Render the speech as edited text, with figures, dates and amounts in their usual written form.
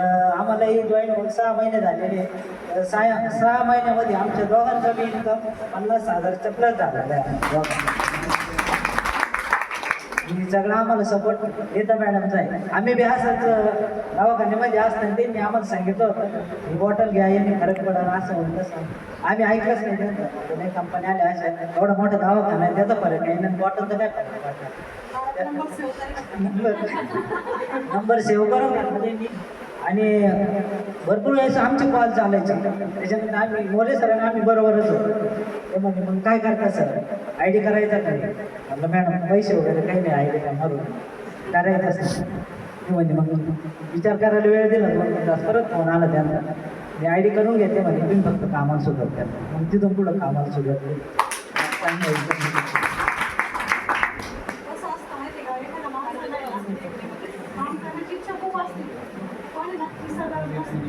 आम्हालाही जॉईन होऊन 6 महिने झालेले. 6 महिन्यामध्ये आमच्या दोघांचा बी इन्कम 50,000च्या प्लस झालेला आहे. सगळं आम्हाला सपोर्ट येतं मॅडमचा आहे. आम्ही बी असंच दवाखान्यामध्ये असताना त्यांनी आम्हाला सांगितलं होतं ही बॉटल घ्या, यांनी फरक पडेल असं होईल तसं. आम्ही ऐकलंच नाही त्यांचं. नाही कंपनी आल्या अशा एवढा मोठा दवाखाना आहे त्याचा फरक आहे, आणि बॉटलचा काय फरक आहे. नंबर सेव्ह करून टाकला त्यांनी. आणि भरपूर वेळेस आमचे कॉल चालायचे. त्याच्यानंतर आम्ही मोरे सरांना आम्ही बरोबरच होतो. ते म्हणजे मग काय करता सर, आय डी करायचा काय? म्हटलं मॅडम पैसे वगैरे काही नाही, आय डी काय मारून करायचं सर. ते म्हणजे मग विचार करायला वेळ दिला. 2 तास परत फोन आला त्यांना, मी आय डी करून घेते म्हणजे तुम्ही फक्त कामाला सुरुवात करता. मग तिथून पुढं कामाला सुरुवात केली. काम करण्याची इच्छा खूप असते, पण नक्की सगळं